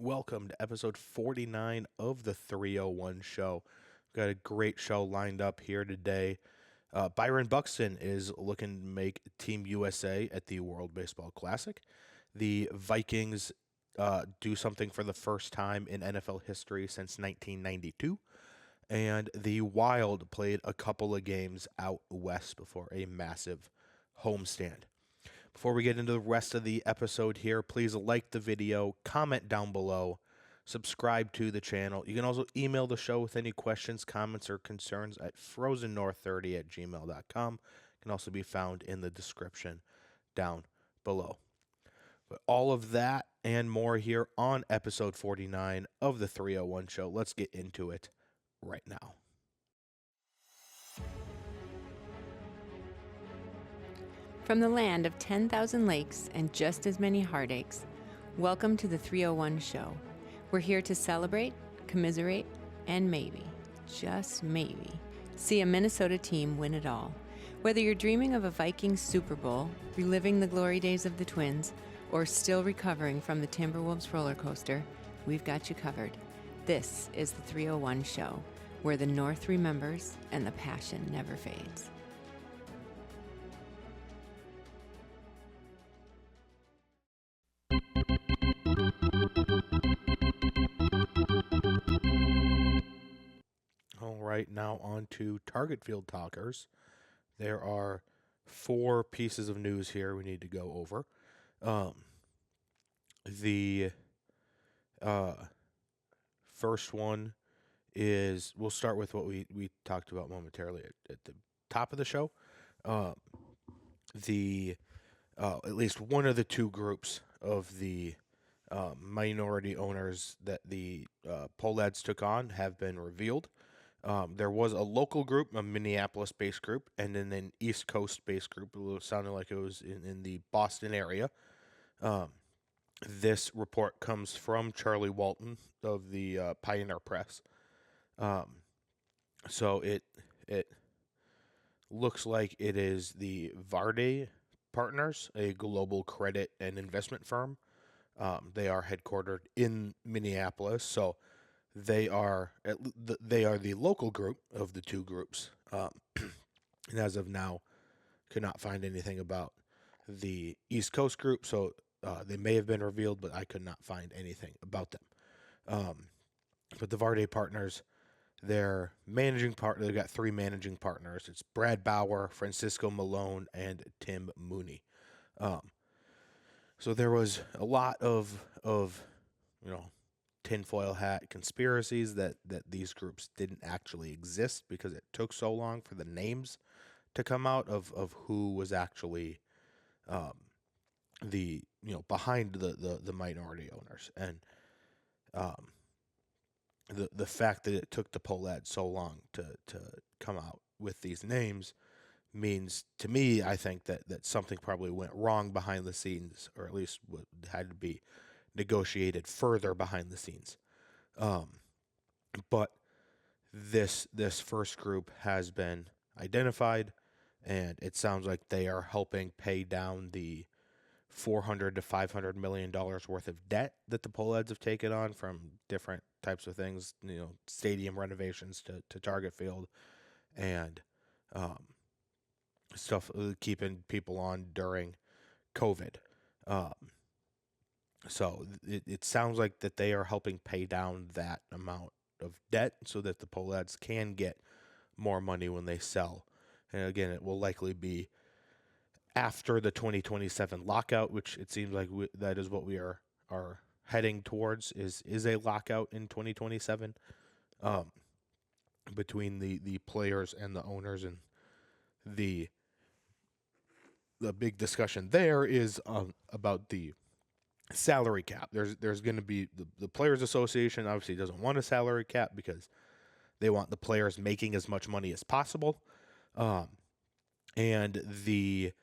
Welcome to episode 49 of the 301 show. We've got a great show lined up here today. Byron Buxton is looking to make Team USA at the World Baseball Classic. The Vikings do something for the first time in NFL history since 1992. And the Wild played a couple of games out west before a massive homestand. Before we get into the rest of the episode here, please like the video, comment down below, subscribe to the channel. You can also email the show with any questions, comments, or concerns at frozennorth30@gmail.com. It can also be found in the description down below. But all of that and more here on episode 49 of the 301 show. Let's get into it right now. From the land of 10,000 lakes and just as many heartaches, welcome to the 301 show. We're here to celebrate, commiserate, and maybe, just maybe, see a Minnesota team win it all. Whether you're dreaming of a Vikings Super Bowl, reliving the glory days of the Twins, or still recovering from the Timberwolves roller coaster, we've got you covered. This is the 301 show, where the North remembers and the passion never fades. All right, now on to Target Field Talkers. There are 4 pieces of news here we need to go over. The first one is, we'll start with what we talked about momentarily at the top of the show. At least one of the 2 groups of the minority owners that the Pohlads took on have been revealed. There was a local group, a Minneapolis-based group, and then an East Coast-based group. It sounded like it was in the Boston area. This report comes from Charlie Walton of the Pioneer Press. So it looks like it is the Varde Partners, a global credit and investment firm. They are headquartered in Minneapolis, so they are the local group of the 2 groups. And as of now, could not find anything about the East Coast group, so they may have been revealed, but I could not find anything about them. But the Varde Partners, their managing partner, they've got 3 managing partners. It's Brad Bauer, Francisco Malone, and Tim Mooney. So there was a lot of tinfoil hat conspiracies that these groups didn't actually exist because it took so long for the names to come out of who was actually behind the minority owners. And the fact that it took the Pohlads so long to come out with these names means, to me, I think that something probably went wrong behind the scenes, or at least had to be negotiated further behind the scenes. But this first group has been identified, and it sounds like they are helping pay down the $400 to $500 million worth of debt that the Pohlads have taken on from different types of things, stadium renovations to Target Field, and stuff keeping people on during COVID. So it sounds like that they are helping pay down that amount of debt so that the Pohlads can get more money when they sell. And again, it will likely be after the 2027 lockout, which it seems like that is what we are heading towards, is a lockout in 2027 between the players and the owners. And the big discussion there is about the salary cap. There's going to be the Players Association obviously doesn't want a salary cap because they want the players making as much money as possible, and the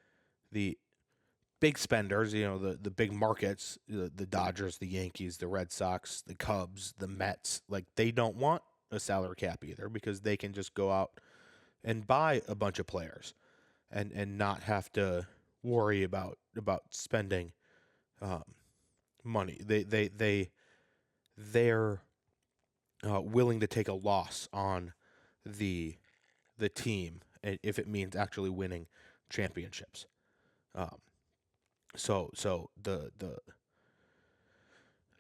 big spenders, the big markets, the Dodgers, the Yankees, the Red Sox, the Cubs, the Mets, like, they don't want a salary cap either because they can just go out and buy a bunch of players and not have to worry about spending money. They they're willing to take a loss on the team if it means actually winning championships. So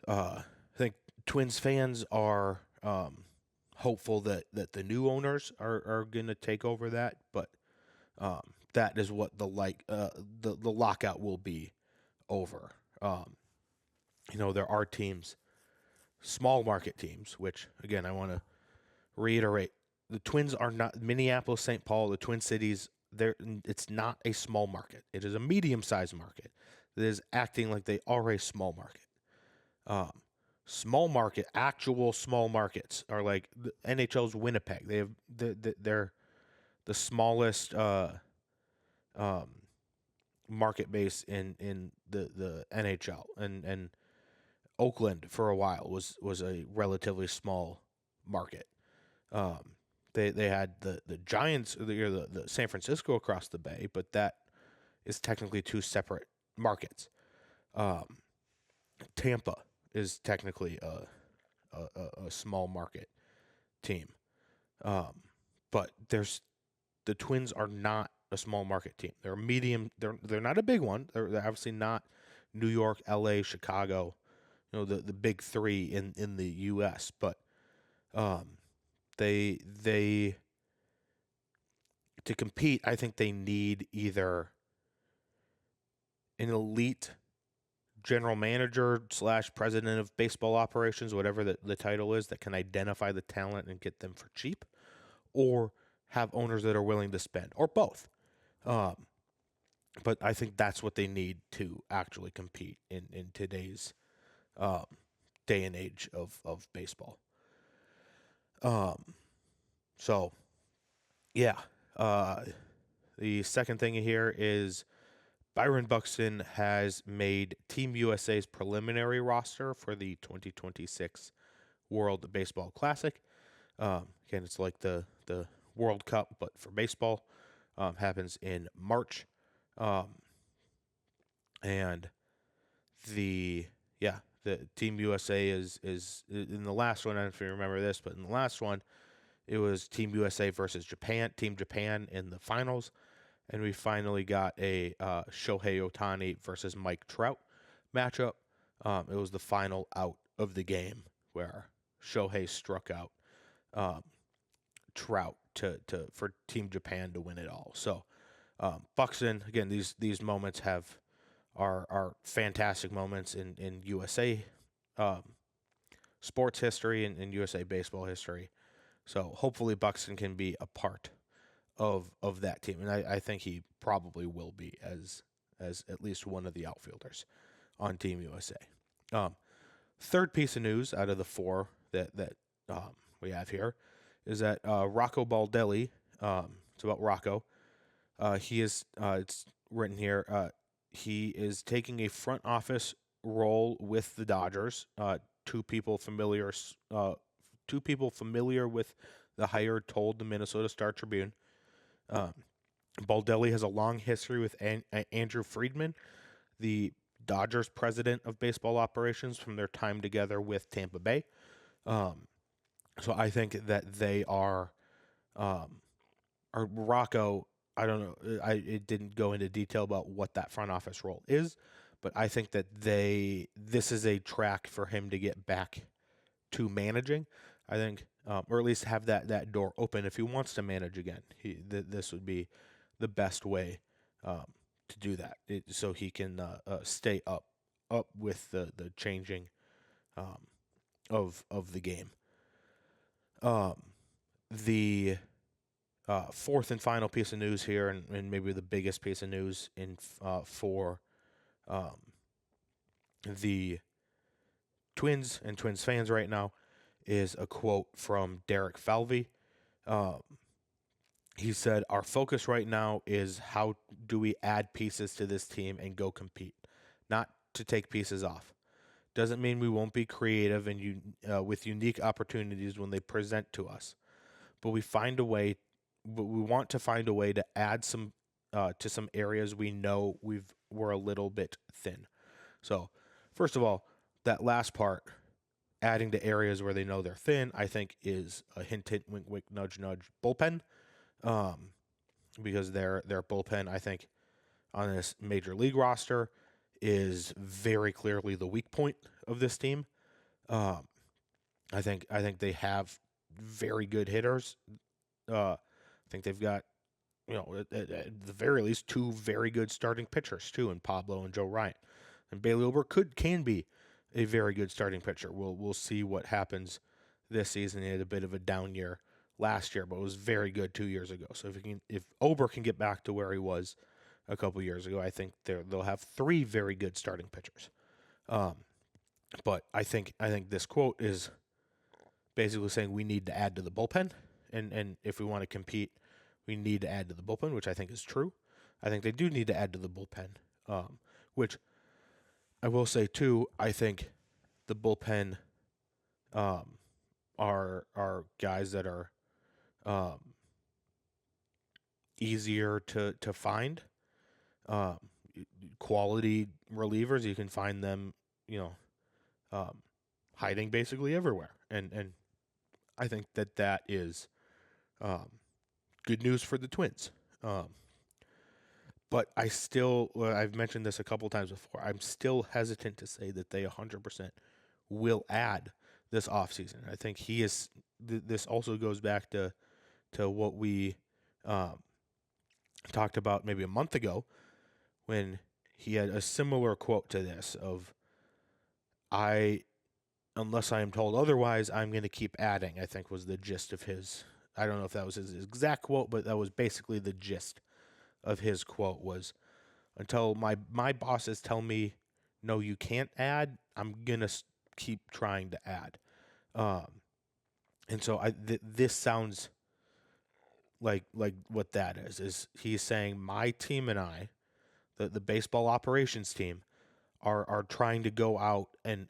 I think Twins fans are hopeful that the new owners are going to take over that, but that is what the lockout will be over. There are teams, small market teams, which again I want to reiterate: the Twins are not Minneapolis, St. Paul, the Twin Cities. It's not a small market. It is a medium-sized market that is acting like they are a small market. Small market, actual small markets are like the NHL's Winnipeg. They're the smallest market base in the NHL, and Oakland for a while was a relatively small market. They had the Giants, the San Francisco across the bay, but that is technically two separate markets. Tampa is technically a small market team, but the Twins are not a small market team. They're a medium. They're not a big one. They're obviously not New York, L.A., Chicago. The big three in the U.S. But they to compete, I think they need either an elite general manager / president of baseball operations, whatever the title is, that can identify the talent and get them for cheap, or have owners that are willing to spend, or both. But I think that's what they need to actually compete in today's day and age of baseball. So, yeah. The second thing here is Byron Buxton has made Team USA's preliminary roster for the 2026 World Baseball Classic. Again, it's like the World Cup, but for baseball. Happens in March. And the Team USA is in the last one. I don't know if you remember this, but in the last one, it was Team USA versus Japan. Team Japan in the finals, and we finally got a Shohei Ohtani versus Mike Trout matchup. It was the final out of the game where Shohei struck out Trout for Team Japan to win it all. So Buxton, again, these moments are fantastic moments in USA sports history and in USA baseball history. So hopefully Buxton can be a part of that team, and I think he probably will be as at least one of the outfielders on Team USA. Third piece of news out of the four that we have here is that Rocco Baldelli. It's about Rocco. He is. It's written here. He is taking a front office role with the Dodgers. Two people familiar with the hire told the Minnesota Star Tribune. Baldelli has a long history with Andrew Friedman, the Dodgers president of baseball operations, from their time together with Tampa Bay. So I think that they are Rocco. I don't know. It didn't go into detail about what that front office role is, but I think that this is a track for him to get back to managing. I think, or at least have that door open if he wants to manage again. This would be the best way to do that, so he can stay up with the changing of the game. The fourth and final piece of news here, and maybe the biggest piece of news for the Twins and Twins fans right now, is a quote from Derek Falvey. He said, "Our focus right now is how do we add pieces to this team and go compete, not to take pieces off. Doesn't mean we won't be creative and with unique opportunities when they present to us, but we want to find a way to add some to some areas we know we're a little bit thin." So, first of all, that last part, adding to areas where they know they're thin, I think is a hint, hint, wink, wink, nudge, nudge bullpen. Because their bullpen, I think, on this major league roster is very clearly the weak point of this team. I think they have very good hitters. I think they've got, at the very least, two very good starting pitchers too, in Pablo and Joe Ryan. And Bailey Ober can be a very good starting pitcher. We'll see what happens this season. He had a bit of a down year last year, but was very good 2 years ago. So if Ober can get back to where he was a couple years ago, I think they'll have three very good starting pitchers. But I think this quote is basically saying we need to add to the bullpen, and if we want to compete, we need to add to the bullpen, which I think is true. I think they do need to add to the bullpen, which I will say too. I think the bullpen are guys that are easier to find. Quality relievers, you can find them, hiding basically everywhere, and I think that is good news for the Twins. But I've mentioned this a couple times before, I'm still hesitant to say that they 100% will add this offseason. I think this also goes back to what we talked about maybe a month ago when he had a similar quote to this of, unless I am told otherwise, I'm going to keep adding, I think was the gist of his. I don't know if that was his exact quote, but that was basically the gist of his quote was, until my bosses tell me, no, you can't add, I'm going to keep trying to add. And so this sounds like what that is he's saying my team and I, the baseball operations team, are trying to go out and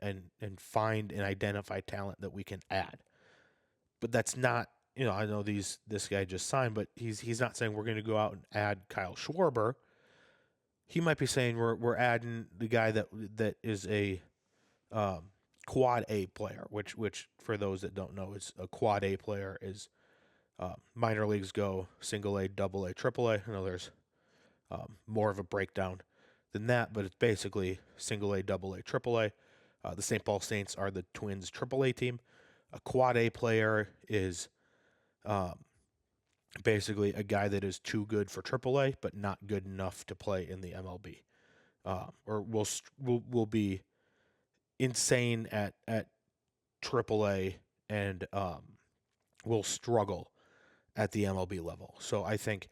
find and identify talent that we can add. But that's not, I know this guy just signed, but he's not saying we're going to go out and add Kyle Schwarber. He might be saying we're adding the guy that is a quad A player, which for those that don't know, is a quad A player is minor leagues go single A, double A, triple A. I know there's more of a breakdown than that, but it's basically single A, double A, triple A. The St. Paul Saints are the Twins triple A team. A quad A player is basically a guy that is too good for triple A, but not good enough to play in the MLB, or will be insane at triple A and will struggle at the MLB level. So I think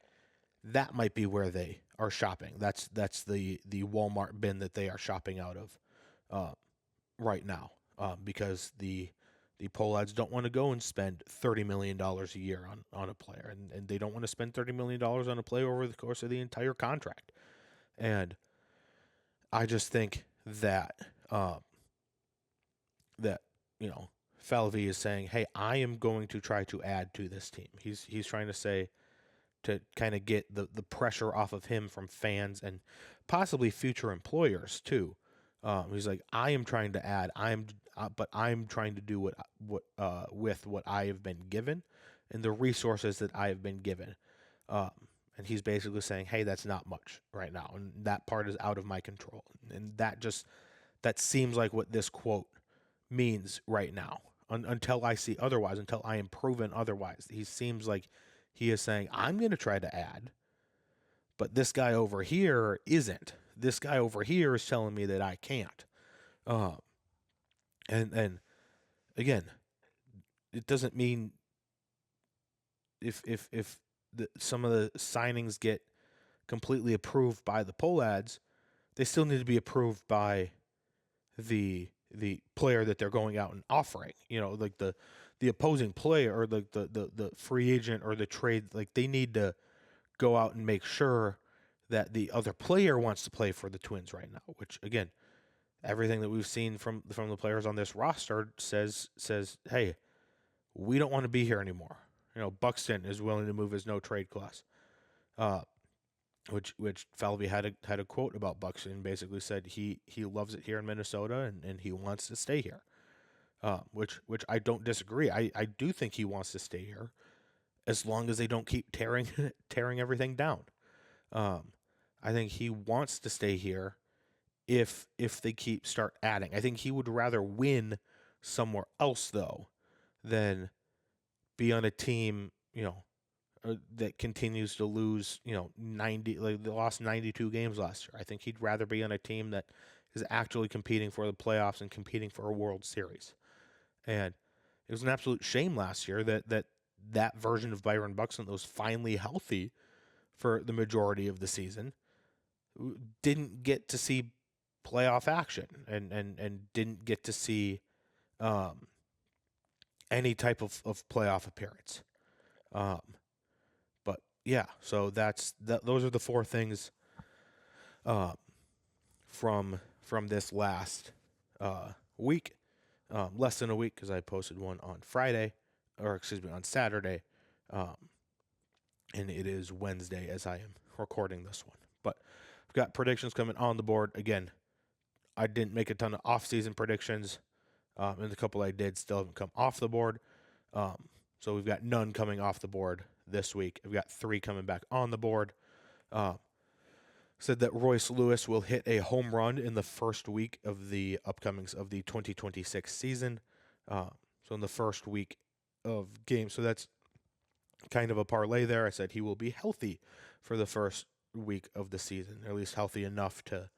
that might be where they are shopping. That's the Walmart bin that they are shopping out of right now, because the Pohlads don't want to go and spend $30 million a year on a player, and they don't want to spend $30 million on a player over the course of the entire contract. And I just think that Falvey is saying, hey, I am going to try to add to this team. He's trying to say, to kind of get the pressure off of him from fans and possibly future employers too. He's like, I am trying to add. But I'm trying to do what with what I have been given and the resources that I have been given. And he's basically saying, hey, that's not much right now, and that part is out of my control. And that seems like what this quote means right now. Until I see otherwise, until I am proven otherwise, he seems like he is saying, I'm going to try to add, but this guy over here isn't. This guy over here is telling me that I can't. And again, it doesn't mean if some of the signings get completely approved by the Pohlads, they still need to be approved by the player that they're going out and offering. Like the opposing player, or the free agent, or the trade, like they need to go out and make sure that the other player wants to play for the Twins right now, which again, everything that we've seen from the players on this roster says, hey, we don't want to be here anymore. Buxton is willing to move his no trade clause, which Falvey had a quote about Buxton, basically said he loves it here in Minnesota and he wants to stay here. which I don't disagree. I do think he wants to stay here as long as they don't keep tearing tearing everything down. I think he wants to stay here if they start adding. I think he would rather win somewhere else though than be on a team, that continues to lose, 90, like they lost 92 games last year. I think he'd rather be on a team that is actually competing for the playoffs and competing for a World Series. And it was an absolute shame last year that version of Byron Buxton that was finally healthy for the majority of the season didn't get to see playoff action and didn't get to see any type of playoff appearance. But yeah, so those are the four things from this last week. Less than a week because I posted one on on Saturday, and it is Wednesday as I am recording this one. But I've got predictions coming on the board. Again, I didn't make a ton of off-season predictions, and the couple I did still haven't come off the board. So we've got none coming off the board this week. I've got 3 coming back on the board. Said that Royce Lewis will hit a home run in the first week of the upcomings of the 2026 season. So in the first week of games. So that's kind of a parlay there. I said he will be healthy for the first week of the season, or at least healthy enough to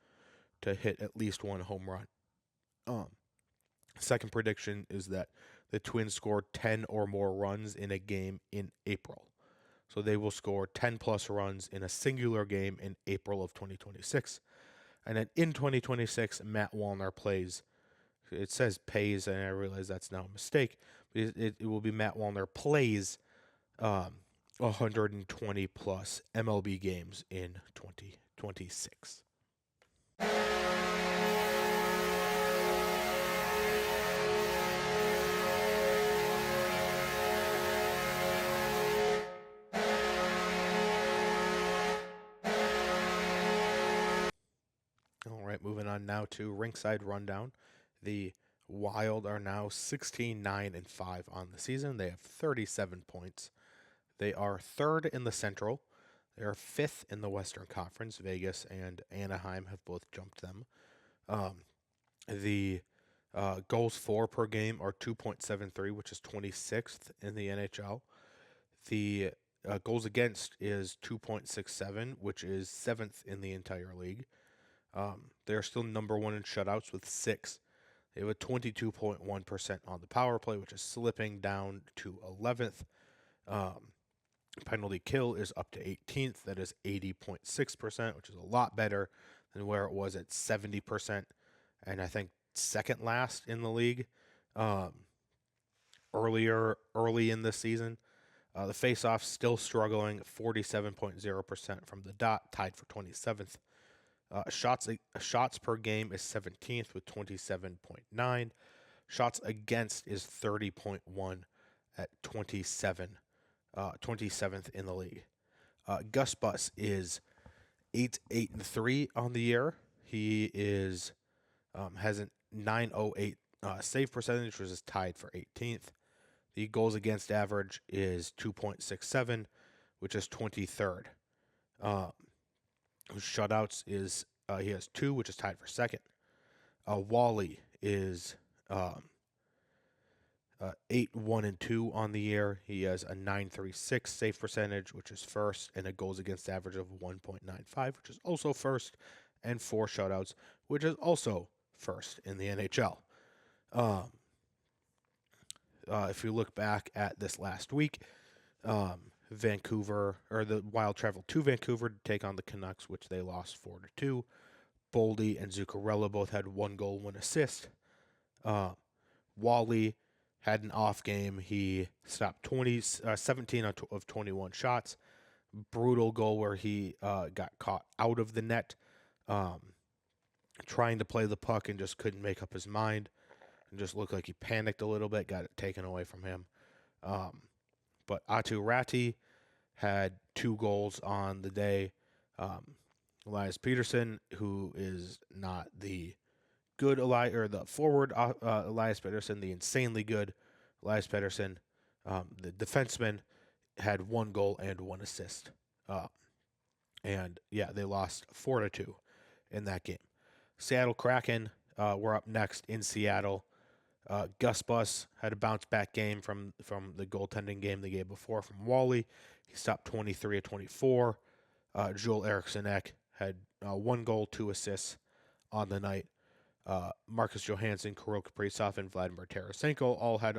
hit at least one home run. Second prediction is that the Twins score 10 or more runs in a game in April. So they will score 10-plus runs in a singular game in April of 2026. And then in 2026, Matt Wallner plays. It says pays, and I realize that's now a mistake. But it will be Matt Wallner plays 120-plus MLB games in 2026. All right, moving on now to Rinkside Rundown. The Wild are now 16-9-5 on the season. They have 37 points. They are 3rd in the Central. They are 5th in the Western Conference. Vegas and Anaheim have both jumped them. The goals for per game are 2.73, which is 26th in the NHL. The goals against is 2.67, which is 7th in the entire league. They are still number 1 in shutouts with 6. They have a 22.1% on the power play, which is slipping down to 11th. Penalty kill is up to 18th. That is 80.6%, which is a lot better than where it was at 70%. And I think second last in the league early in this season. The faceoff still struggling, 47.0% from the dot, tied for 27th. Shots per game is 17th with 27.9. Shots against is 30.1 at 27th in the league. Gus Bus is 8-3 on the year. He is has a 908 save percentage, which is tied for 18th. The goals against average is 2.67, which is 23rd. Shutouts is he has 2, which is tied for 2nd. Wally is 8-1-2 on the year. He has a 936 save percentage, which is 1st, and a goals against average of 1.95, which is also 1st, and 4 shutouts, which is also 1st in the NHL. If you look back at this last week, the Wild traveled to Vancouver to take on the Canucks, which they lost 4-2. Boldy and Zuccarello both had 1 goal, 1 assist. Wally had an off game. He stopped 17 of 21 shots. Brutal goal where he got caught out of the net, trying to play the puck and just couldn't make up his mind. And just looked like he panicked a little bit, got it taken away from him. But Atu Ratti had 2 goals on the day. Elias Peterson, who is not the good the forward Elias Pettersson, the insanely good Elias Pettersson, the defenseman had 1 goal and 1 assist. And yeah, they lost 4-2 in that game. Seattle Kraken were up next in Seattle. Gus Bus had a bounce back game from the goaltending game the game before from Wally. He stopped 23 of 24. Joel Eriksson Ek had 1 goal, 2 assists on the night. Marcus Johansson, Kirill Kaprizov, and Vladimir Tarasenko all had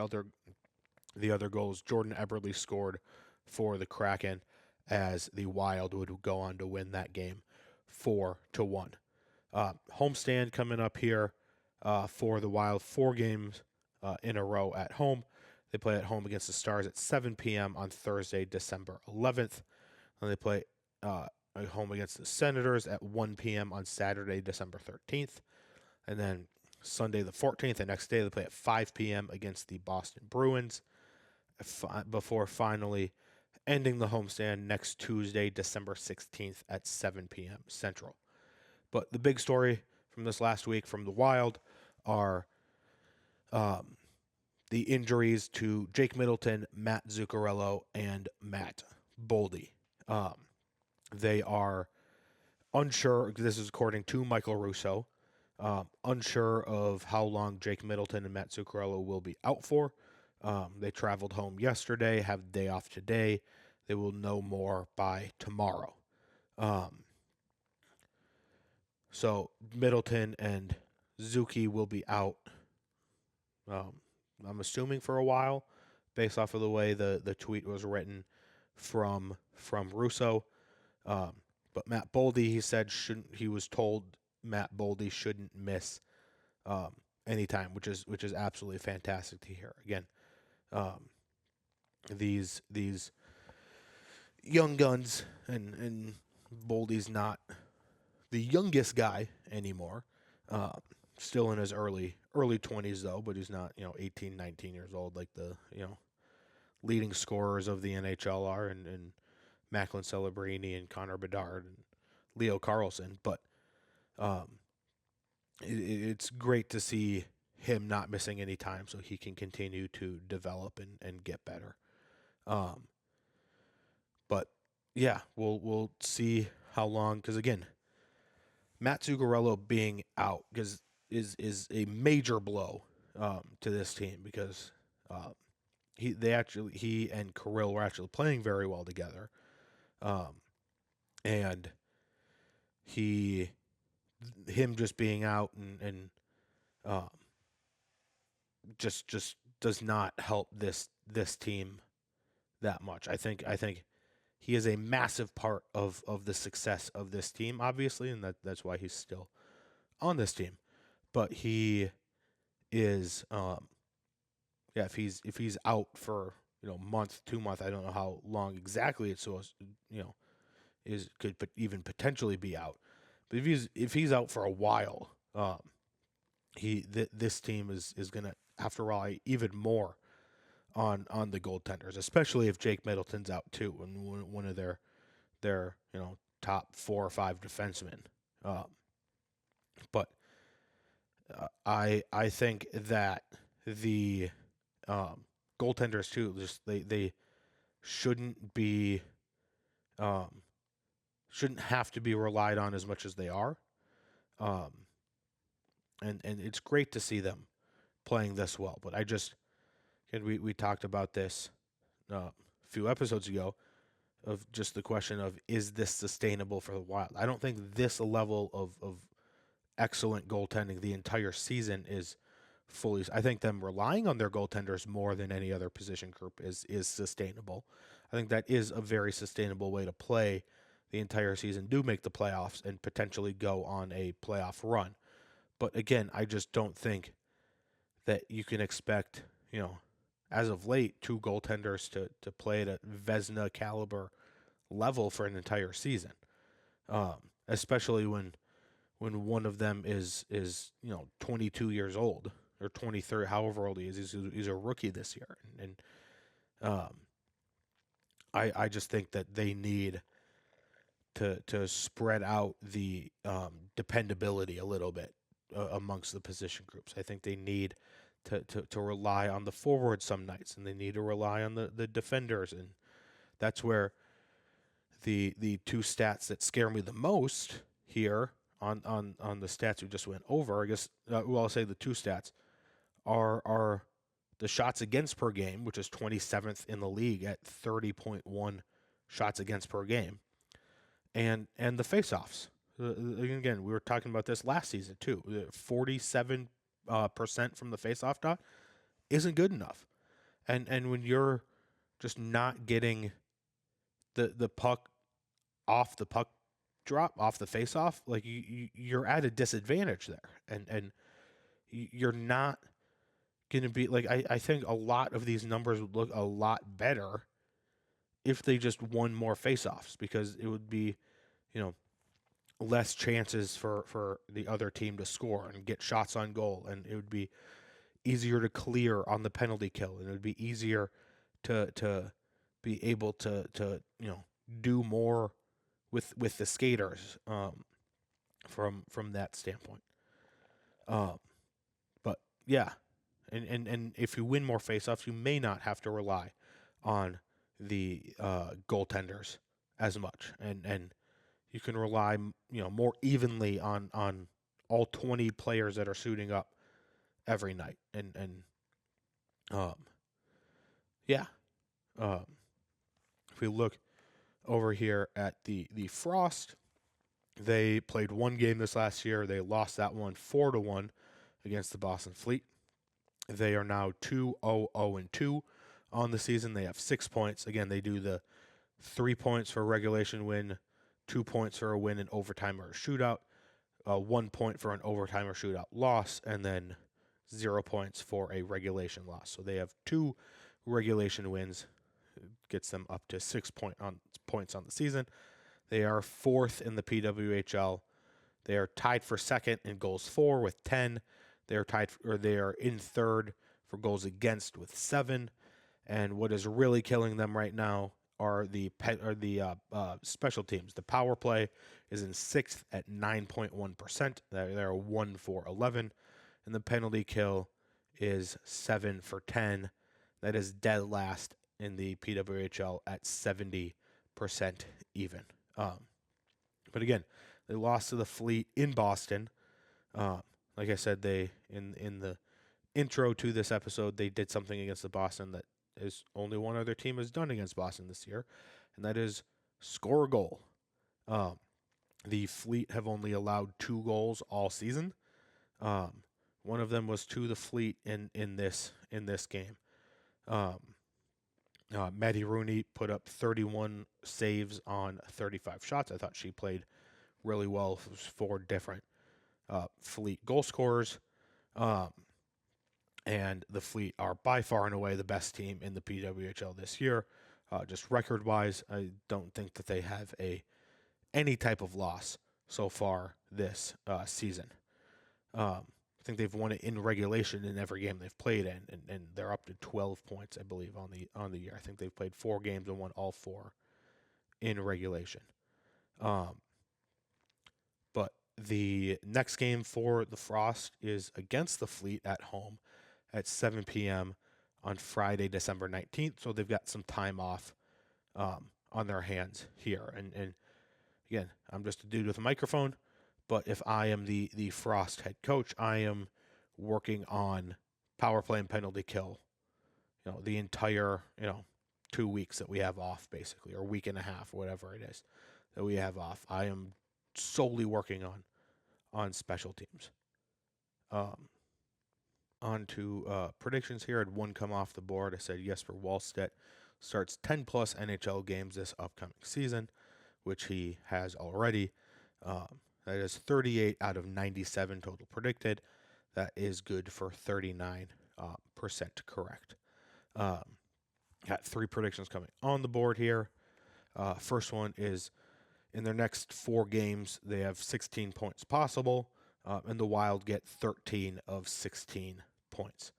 the other goals. Jordan Eberle scored for the Kraken as the Wild would go on to win that game 4-1. Homestand coming up here for the Wild, 4 games in a row at home. They play at home against the Stars at 7 p.m. on Thursday, December 11th. And they play at home against the Senators at 1 p.m. on Saturday, December 13th. And then Sunday the 14th, the next day, they play at 5 p.m. against the Boston Bruins before finally ending the homestand next Tuesday, December 16th at 7 p.m. Central. But the big story from this last week from the Wild are the injuries to Jake Middleton, Matt Zuccarello, and Matt Boldy. They are unsure, this is according to Michael Russo, unsure of how long Jake Middleton and Matt Zuccarello will be out for. They traveled home yesterday, have the day off today. They will know more by tomorrow. So Middleton and Zuki will be out, I'm assuming for a while, based off of the way the tweet was written from Russo. But Matt Boldy, he said, he was told Matt Boldy shouldn't miss any time, which is absolutely fantastic to hear. Again, these young guns, and Boldy's not the youngest guy anymore. Still in his early 20s though, but he's not 18, 19 years old like the leading scorers of the NHL are, and Macklin Celebrini and Connor Bedard and Leo Carlson. But it's great to see him not missing any time so he can continue to develop and get better. But yeah, we'll see how long, because again, Matt Zuccarello being out is a major blow to this team, because he and Kirill were actually playing very well together, and him just being out and just does not help this team that much. I think he is a massive part of the success of this team, obviously, and that's why he's still on this team. But he is, if he's out for month, 2 months, I don't know how long exactly it's supposed could even potentially be out. But if he's out for a while, this team is gonna have to rely even more on the goaltenders, especially if Jake Middleton's out too, and one of their top 4 or 5 defensemen. But I think that the goaltenders too, just they shouldn't be shouldn't have to be relied on as much as they are. And it's great to see them playing this well. But we talked about this a few episodes ago, of just the question of, is this sustainable for the Wild? I don't think this level of excellent goaltending the entire season is fully. I think them relying on their goaltenders more than any other position group is sustainable. I think that is a very sustainable way to play the entire season, do make the playoffs, and potentially go on a playoff run. But again, I just don't think that you can expect, as of late, 2 goaltenders to play at a Vezina caliber level for an entire season, especially when one of them is 22 years old, or 23, however old he is. He's a rookie this year, and I just think that they need to spread out the dependability a little bit amongst the position groups. I think they need to rely on the forward some nights, and they need to rely on the defenders, and that's where the two stats that scare me the most here on the stats we just went over, I guess, I'll say the two stats are the shots against per game, which is 27th in the league at 30.1 shots against per game, and the faceoffs. Again, we were talking about this last season too. 47% from the faceoff dot isn't good enough, and when you're just not getting the puck off the puck drop, off the faceoff, like you're at a disadvantage there, and you're not going to be like, I think a lot of these numbers would look a lot better if they just won more faceoffs, because it would be, less chances for the other team to score and get shots on goal, and it would be easier to clear on the penalty kill, and it would be easier to be able to do more with the skaters from that standpoint. But yeah, and if you win more faceoffs, you may not have to rely on the goaltenders as much, and you can rely more evenly on all 20 players that are suiting up every night, and if we look over here at the Frost, they played one game this last year. They lost that one 4-1 against the Boston Fleet. They are now 2-0-2 on the season. They have 6 points. Again, they do the 3 points for a regulation win, 2 points for a win in overtime or a shootout, 1 point for an overtime or shootout loss, and then 0 points for a regulation loss. So they have 2 regulation wins, gets them up to 6 points on the season. They are 4th in the PWHL. They are tied for 2nd in goals for with 10. They are in 3rd for goals against with 7. And what is really killing them right now are the special teams. The power play is in 6th at 9.1%. They're 1 for 11, and the penalty kill is 7 for 10. That is dead last in the PWHL at 70% even. But again, they lost to the Fleet in Boston. Like I said, they in the intro to this episode, they did something against the Boston that is only one other team has done against Boston this year, and that is score a goal. The Fleet have only allowed 2 goals all season. One of them was to the Fleet in this game. Maddie Rooney put up 31 saves on 35 shots. I thought she played really well. It was 4 different Fleet goal scorers. And the Fleet are by far and away the best team in the PWHL this year. Just record-wise, I don't think that they have any type of loss so far this season. I think they've won it in regulation in every game they've played in, and they're up to 12 points, I believe, on the year. I think they've played 4 games and won all 4 in regulation. But the next game for the Frost is against the Fleet at home at 7 p.m. on Friday, December 19th. So they've got some time off on their hands here. And again, I'm just a dude with a microphone, but if I am the Frost head coach, I am working on power play and penalty kill, the entire, 2 weeks that we have off, basically, or week and a half, whatever it is that we have off. I am solely working on special teams. On to predictions here. I had one come off the board. I said Jesper Wallstedt starts 10-plus NHL games this upcoming season, which he has already. That is 38 out of 97 total predicted. That is good for 39% correct. Got 3 predictions coming on the board here. First one is in their next 4 games, they have 16 points possible, and the Wild get 13 of 16 points.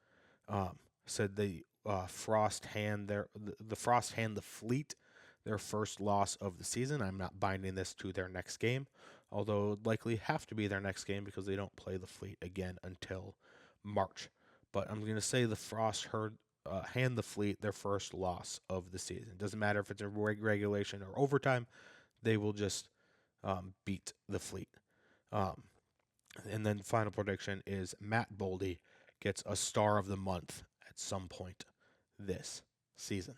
Said the Frost hand the Fleet their first loss of the season. I'm not binding this to their next game, although it would likely have to be their next game because they don't play the Fleet again until March. But I'm going to say the Frost hand the Fleet their first loss of the season. Doesn't matter if it's a regulation or overtime, they will just beat the Fleet. And then final prediction is Matt Boldy gets a star of the month at some point this season.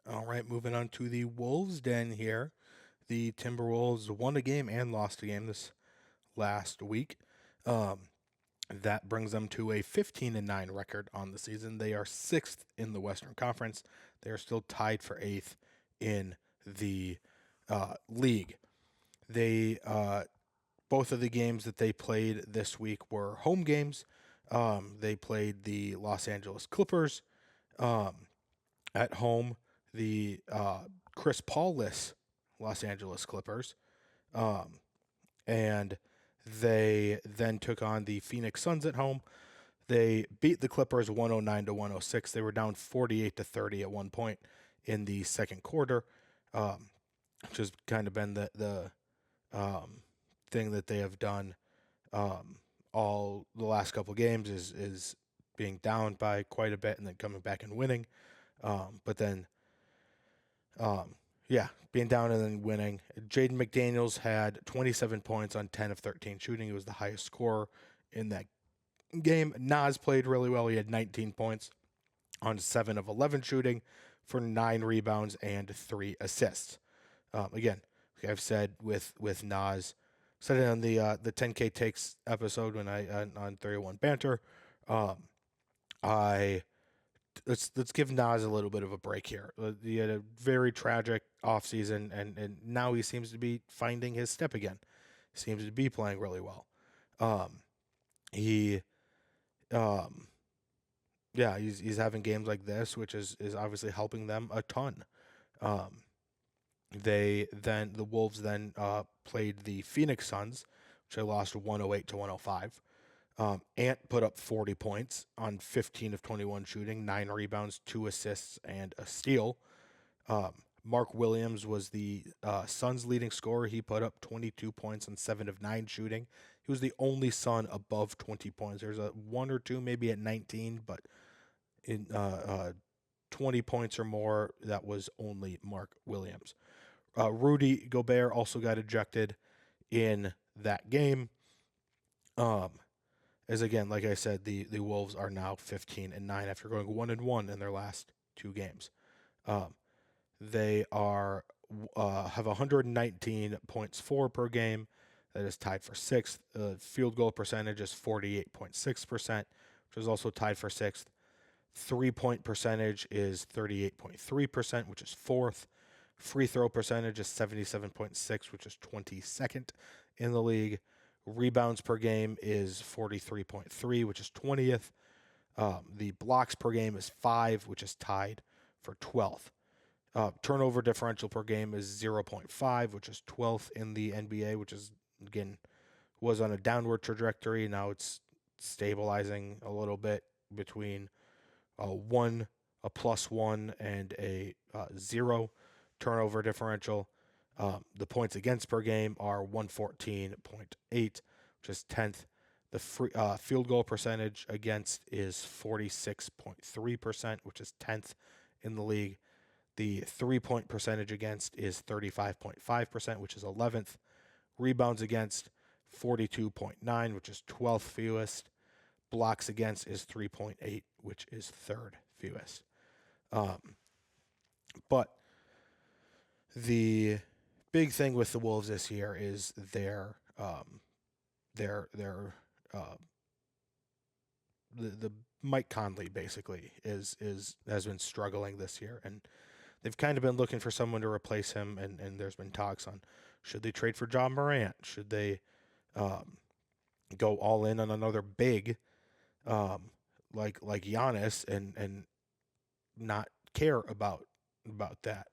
All right, moving on to the Wolves' den here. The Timberwolves won a game and lost a game this last week. That brings them to a 15-9 record on the season. They are 6th in the Western Conference. They are still tied for 8th in the league. They both of the games that they played this week were home games. They played the Los Angeles Clippers at home, the Chris Paul-less Los Angeles Clippers, and they then took on the Phoenix Suns at home. They beat the Clippers 109-106. They were down 48-30 at one point in the second quarter, which has kind of been the thing that they have done all the last couple of games is being down by quite a bit and then coming back and winning. But then, being down and then winning. Jaden McDaniels had 27 points on 10 of 13 shooting. He was the highest scorer in that game. Nas played really well. He had 19 points on 7 of 11 shooting for 9 rebounds and 3 assists. Again, like I've said with Nas, said it on the 10K Takes episode when on 31 Banter. Let's give Nas a little bit of a break here. He had a very tragic offseason, and now he seems to be finding his step again. He seems to be playing really well. He's having games like this, which is obviously helping them a ton. The Wolves then played the Phoenix Suns, which they lost 108-105. Ant put up 40 points on 15 of 21 shooting, 9 rebounds, 2 assists, and a steal. Mark Williams was the Suns' leading scorer. He put up 22 points on 7 of 9 shooting. He was the only Sun above 20 points. There's a 1 or 2 maybe at 19, but in 20 points or more, that was only Mark Williams. Rudy Gobert also got ejected in that game. As again, like I said, the Wolves are now 15-9 after going 1-1 in their last 2 games. They have 119 points per game. That is tied for 6th. Field goal percentage is 48.6%, which is also tied for 6th. 3-point percentage is 38.3%, which is 4th. Free throw percentage is 77.6, which is 22nd in the league. Rebounds per game is 43.3, which is 20th. The blocks per game is 5, which is tied for 12th. Turnover differential per game is 0.5, which is 12th in the NBA, which is, again, was on a downward trajectory. Now it's stabilizing a little bit between a +1, and a 0 turnover differential. The points against per game are 114.8, which is 10th. The field goal percentage against is 46.3%, which is 10th in the league. The 3-point percentage against is 35.5%, which is 11th. Rebounds against 42.9, which is 12th fewest. Blocks against is 3.8, which is 3rd fewest. But the big thing with the Wolves this year is the Mike Conley basically has been struggling this year, and they've kind of been looking for someone to replace him, and there's been talks on should they trade for John Morant, should they go all in on another big like Giannis and not care about that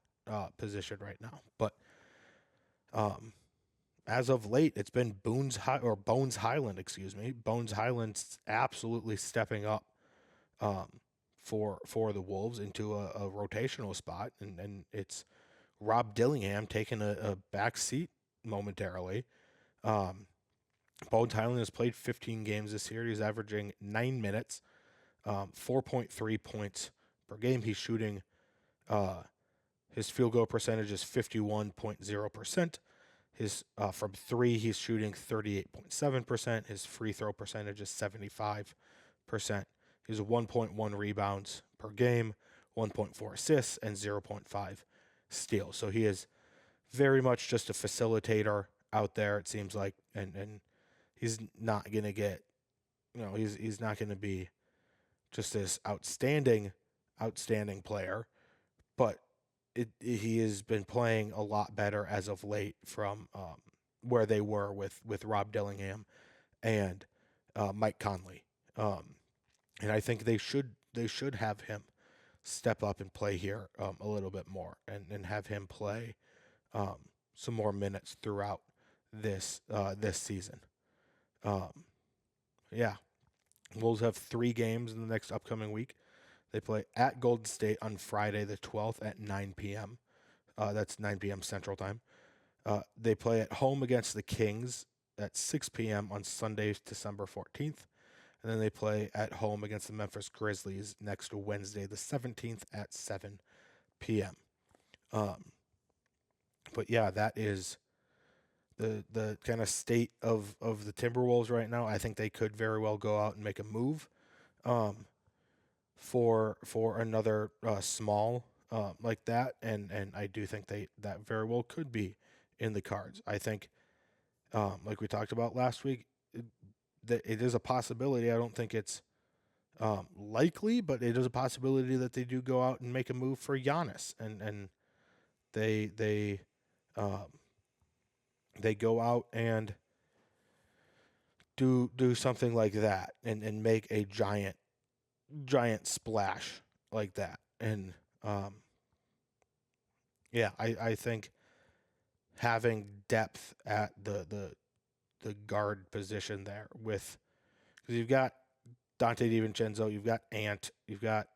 position right now. But as of late, it's been Bones Hyland, excuse me. Bones Hyland's absolutely stepping up for the Wolves into a rotational spot, and it's Rob Dillingham taking a back seat momentarily. Bones Hyland has played 15 games this year. He's averaging 9 minutes, 4.3 points per game. He's shooting, his field goal percentage is 51.0%. His from three, he's shooting 38.7%. His free throw percentage is 75%. He's 1.1 rebounds per game, 1.4 assists, and 0.5 steals. So he is very much just a facilitator out there, it seems like, and he's not gonna get, he's not gonna be just this outstanding player, but he has been playing a lot better as of late from where they were with Rob Dillingham and Mike Conley, and I think they should have him step up and play here a little bit more, and have him play some more minutes throughout this season. Yeah, Wolves have 3 games in the next upcoming week. They play at Golden State on Friday the 12th at 9 p.m. That's 9 p.m. Central Time. They play at home against the Kings at 6 p.m. on Sunday, December 14th. And then they play at home against the Memphis Grizzlies next Wednesday the 17th at 7 p.m. But yeah, that is the kind of state of the Timberwolves right now. I think they could very well go out and make a move for another small like that, and I do think that very well could be in the cards. I think, like we talked about last week, that it is a possibility. I don't think it's likely, but it is a possibility that they do go out and make a move for Giannis, and they go out and do something like that, and make a giant splash like that. And yeah, I think having depth at the guard position there, because you've got Dante DiVincenzo, you've got Ant, you've got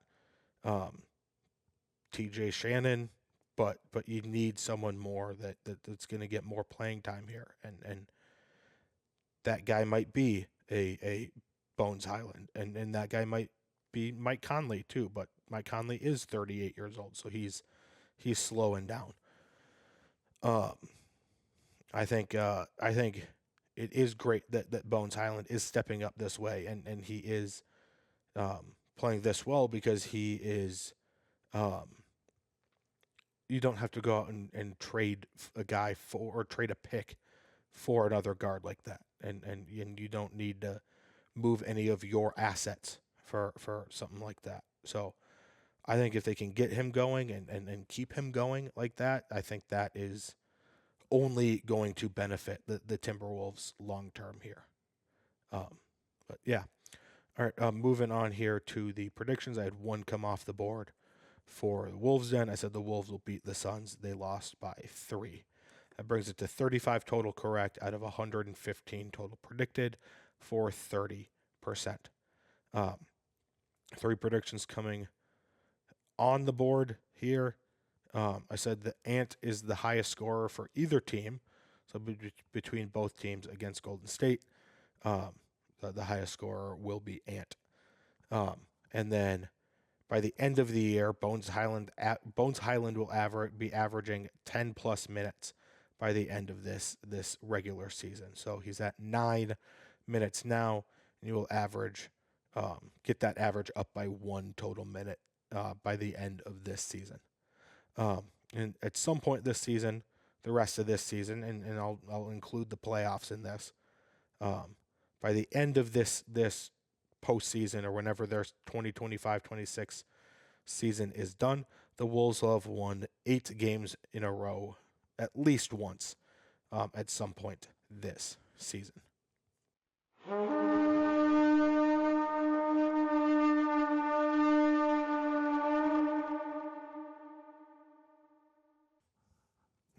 TJ Shannon, but you need someone more that's going to get more playing time here, and that guy might be a Bones Hyland, and that guy might be Mike Conley too, but Mike Conley is 38 years old, so he's slowing down. I think it is great that Bones Hyland is stepping up this way, and he is playing this well, because he is you don't have to go out and trade a guy or trade a pick for another guard like that, and you don't need to move any of your assets for something like that. So I think if they can get him going and keep him going like that, I think that is only going to benefit the Timberwolves long term here. But yeah. All right, moving on here to the predictions. I had one come off the board for the Wolves then. I said the Wolves will beat the Suns. They lost by 3. That brings it to 35 total correct out of 115 total predicted for 30%. 3 predictions coming on the board here. I said the Ant is the highest scorer for either team. So between both teams against Golden State, the highest scorer will be Ant. And then by the end of the year, Bones Hyland will be averaging 10 plus minutes by the end of this regular season. So he's at 9 minutes now, and he will get that average up by 1 total minute by the end of this season. And at some point this season, the rest of this season, and I'll include the playoffs in this, by the end of this postseason, or whenever their 2025-26 season is done, the Wolves will have won 8 games in a row at least once at some point this season.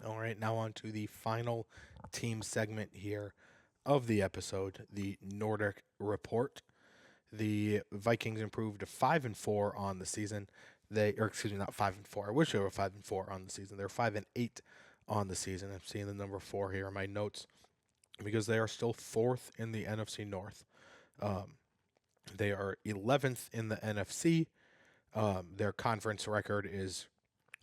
All right, now on to the final team segment here of the episode, the Nordic Report. The Vikings improved to 5-4 on the season. Not 5-4. I wish they were 5-4 on the season. They're 5-8 on the season. I'm seeing the number 4 here in my notes because they are still 4th in the NFC North. They are 11th in the NFC. Their conference record is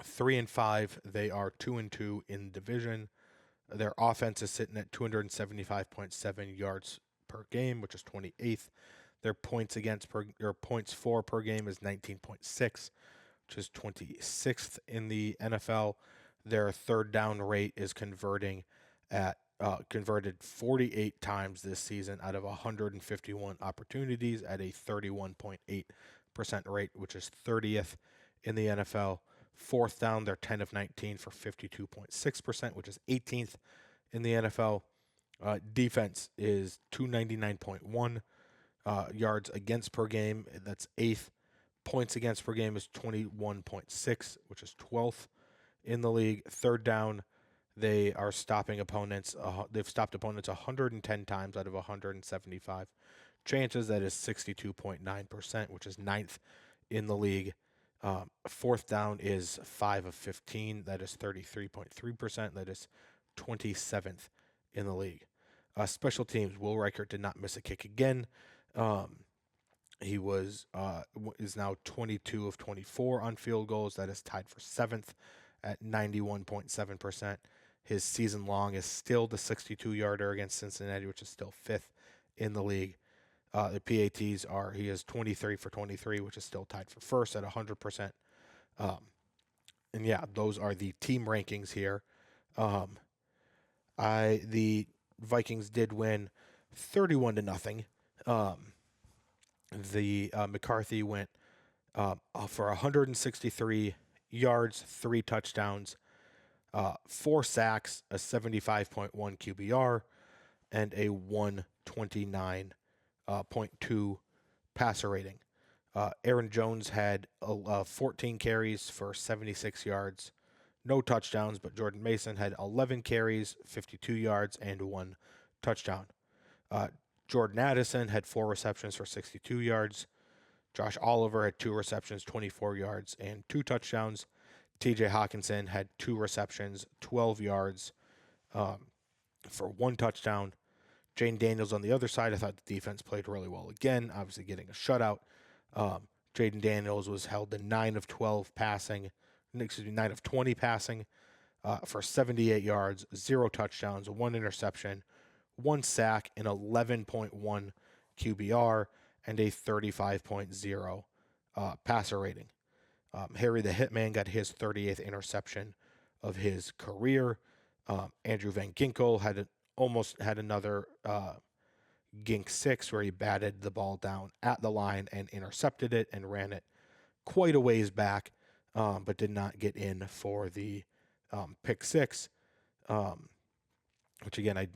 3-5. They are 2-2 in division. Their offense is sitting at 275.7 yards per game, which is 28th. Their points for per game is 19.6, which is 26th in the NFL. Their third down rate is converted 48 times this season out of 151 opportunities at a 31.8% rate, which is 30th in the NFL. Fourth down, they're 10 of 19 for 52.6%, which is 18th in the NFL. Defense is 299.1 yards against per game. That's 8th. Points against per game is 21.6, which is 12th in the league. Third down, they are stopping opponents. They've stopped opponents 110 times out of 175 chances. That is 62.9%, which is 9th in the league. Fourth down is 5 of 15. That is 33.3%. That is 27th in the league. Special teams, Will Reichert did not miss a kick again. He is now 22 of 24 on field goals. That is tied for 7th at 91.7%. His season long is still the 62-yarder against Cincinnati, which is still 5th in the league. The PATs he is 23 for 23, which is still tied for first at 100%. And yeah, those are the team rankings here. The Vikings did win 31-0. The McCarthy went for 163 yards, 3 touchdowns, 4 sacks, a 75.1 QBR, and a 129.2 passer rating. Aaron Jones had 14 carries for 76 yards, no touchdowns, but Jordan Mason had 11 carries, 52 yards, and 1 touchdown. Jordan Addison had 4 receptions for 62 yards. Josh Oliver had 2 receptions, 24 yards, and 2 touchdowns. TJ Hawkinson had 2 receptions, 12 yards for 1 touchdown. Jane Daniels on the other side, I thought the defense played really well again, obviously getting a shutout. Jaden Daniels was held to 9 of 20 passing for 78 yards, 0 touchdowns, 1 interception, 1 sack, an 11.1 QBR, and a 35.0 passer rating. Harry the Hitman got his 38th interception of his career. Andrew Van Ginkel almost had another Gink 6 where he batted the ball down at the line and intercepted it and ran it quite a ways back, but did not get in for the pick 6, which again,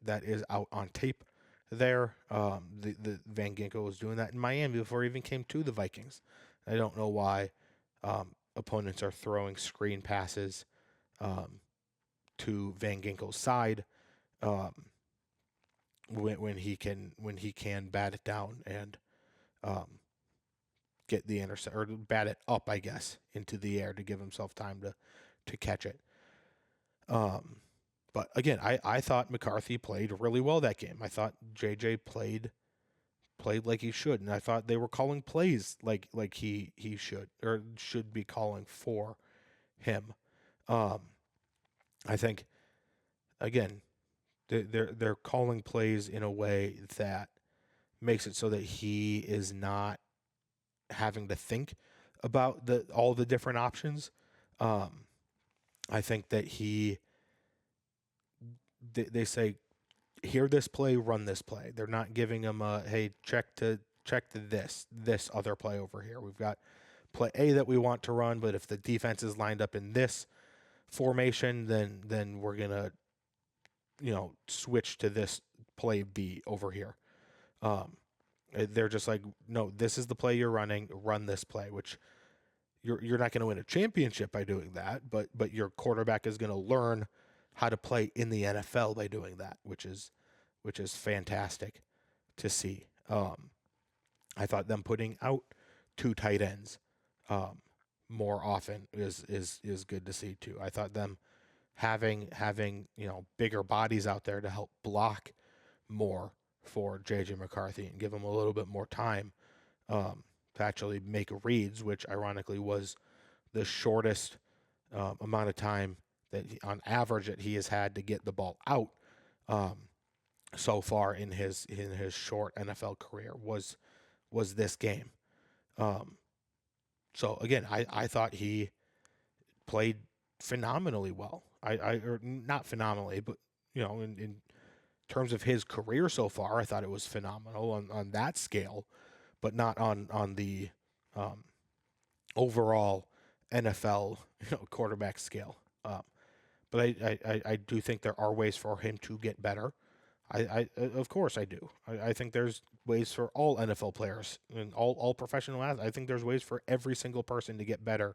that is out on tape there. The Van Ginkel was doing that in Miami before he even came to the Vikings. I don't know why opponents are throwing screen passes to Van Ginkel's side when he can bat it down and get the intercept, or bat it up, I guess, into the air to give himself time to catch it. But again, I thought McCarthy played really well that game. I thought JJ played like he should, and I thought they were calling plays like he should, or should be calling for him. I think again, they're calling plays in a way that makes it so that he is not having to think about all the different options. I think that they say, hear this play, run this play. They're not giving him hey, check to this other play over here. We've got play A that we want to run, but if the defense is lined up in this formation, then we're gonna switch to this play B over here. They're just like, no, this is the play you're running, run this play, which you're not going to win a championship by doing that, but your quarterback is going to learn how to play in the NFL by doing that, which is fantastic to see. I thought them putting out 2 tight ends more often is good to see too. I thought them having bigger bodies out there to help block more for JJ McCarthy and give him a little bit more time to actually make reads, which ironically was the shortest amount of time that on average that he has had to get the ball out so far in his short NFL career was this game. So again, I thought he played phenomenally well. Or not phenomenally, but in terms of his career so far, I thought it was phenomenal on that scale, but not on the overall NFL quarterback scale. But I do think there are ways for him to get better. I of course I do. I think there's ways for all NFL players and all professional athletes. I think there's ways for every single person to get better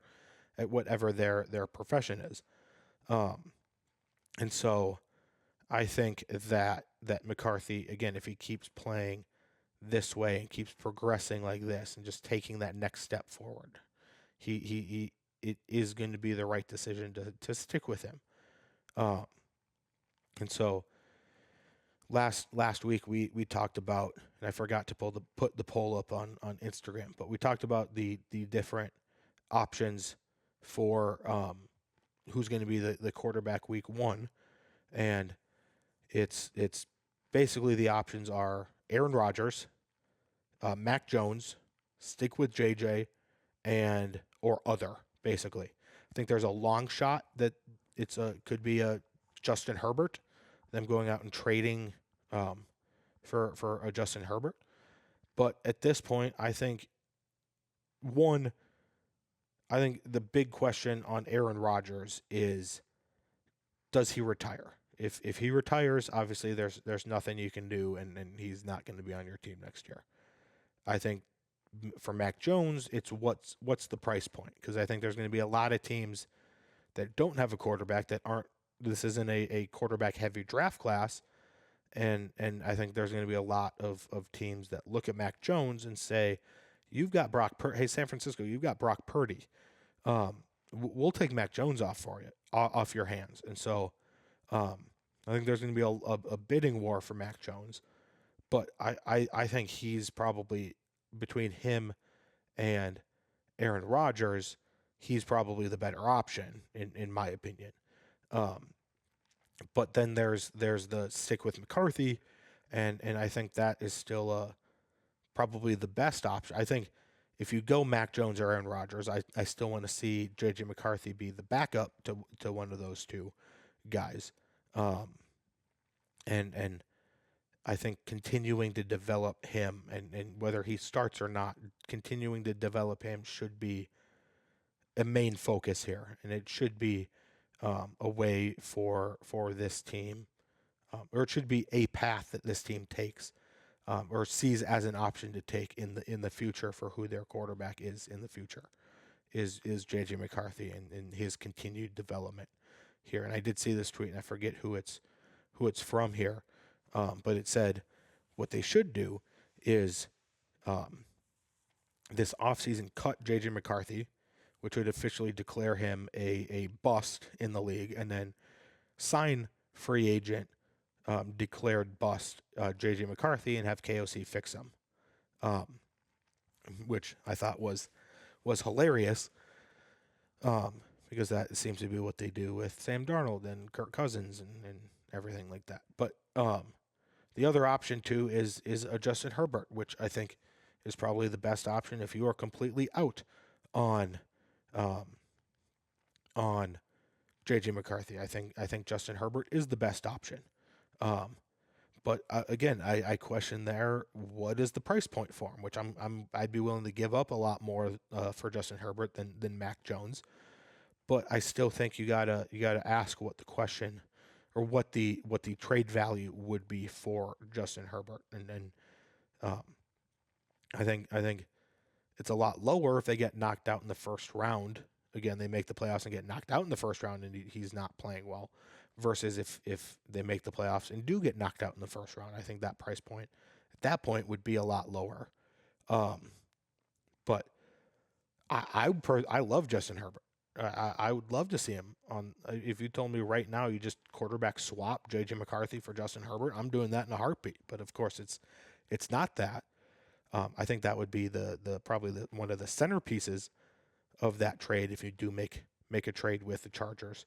at whatever their profession is. And so I think that McCarthy, again, if he keeps playing this way and keeps progressing like this and just taking that next step forward, it is going to be the right decision to stick with him. And so last week we talked about, and I forgot to put the poll up on Instagram, but we talked about the different options for who's going to be the quarterback week 1, and it's basically the options are Aaron Rodgers, Mac Jones, stick with JJ, or other. Basically, I think there's a long shot that could be a Justin Herbert, them going out and trading for a Justin Herbert. But at this point, I think the big question on Aaron Rodgers is, does he retire? If he retires, obviously there's nothing you can do, and he's not going to be on your team next year. I think for Mac Jones, it's what's the price point, because I think there's going to be a lot of teams that don't have a quarterback that aren't. This isn't a quarterback heavy draft class, and I think there's going to be a lot of teams that look at Mac Jones and say, you've got hey, San Francisco, you've got Brock Purdy. We'll take Mac Jones off your hands. And so I think there's going to be a bidding war for Mac Jones. But I think he's probably, between him and Aaron Rodgers, he's probably the better option, in my opinion. But then there's the stick with McCarthy, and I think that is still probably the best option. I think if you go Mac Jones or Aaron Rodgers, I still want to see JJ McCarthy be the backup to one of those two guys. And I think continuing to develop him, and whether he starts or not, continuing to develop him should be a main focus here, and it should be a way for this team, or it should be a path that this team takes, or sees as an option to take in the future for who their quarterback is in the future, is JJ McCarthy and his continued development here. And I did see this tweet, and I forget who it's from here, but it said what they should do is this offseason cut JJ McCarthy, which would officially declare him a bust in the league, and then sign free agent declared bust JJ McCarthy and have KOC fix him, which I thought was hilarious, because that seems to be what they do with Sam Darnold and Kirk Cousins and everything like that. But the other option too is a Justin Herbert, which I think is probably the best option if you are completely out on JJ McCarthy. I think Justin Herbert is the best option. But again, I question there, what is the price point for him, which I'd be willing to give up a lot more for Justin Herbert than Mac Jones. But I still think you gotta ask what the question, or what the trade value would be for Justin Herbert, and I think It's a lot lower if they get knocked out in the first round. Again, they make the playoffs and get knocked out in the first round and he's not playing well, versus if they make the playoffs and do get knocked out in the first round. I think that price point at that point would be a lot lower. But I love Justin Herbert. I would love to see him on. If you told me right now you just quarterback swap JJ McCarthy for Justin Herbert, I'm doing that in a heartbeat. But of course, it's not that. I think that would be probably one of the centerpieces of that trade. If you do make a trade with the Chargers,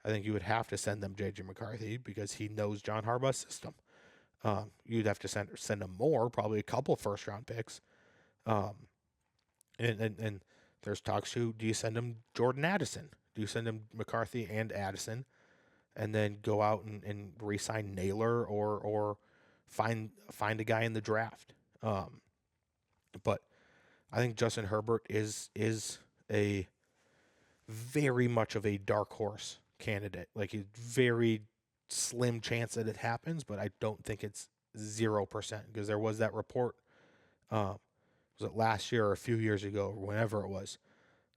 I think you would have to send them JJ McCarthy because he knows John Harbaugh's system. You'd have to send him more, probably a couple first round picks. And there's talks to, do you send him Jordan Addison? Do you send him McCarthy and Addison and then go out and re-sign Naylor or find a guy in the draft? But I think Justin Herbert is a very much of a dark horse candidate. Like, a very slim chance that it happens, but I don't think it's 0%, because there was that report, was it last year or a few years ago, or whenever it was,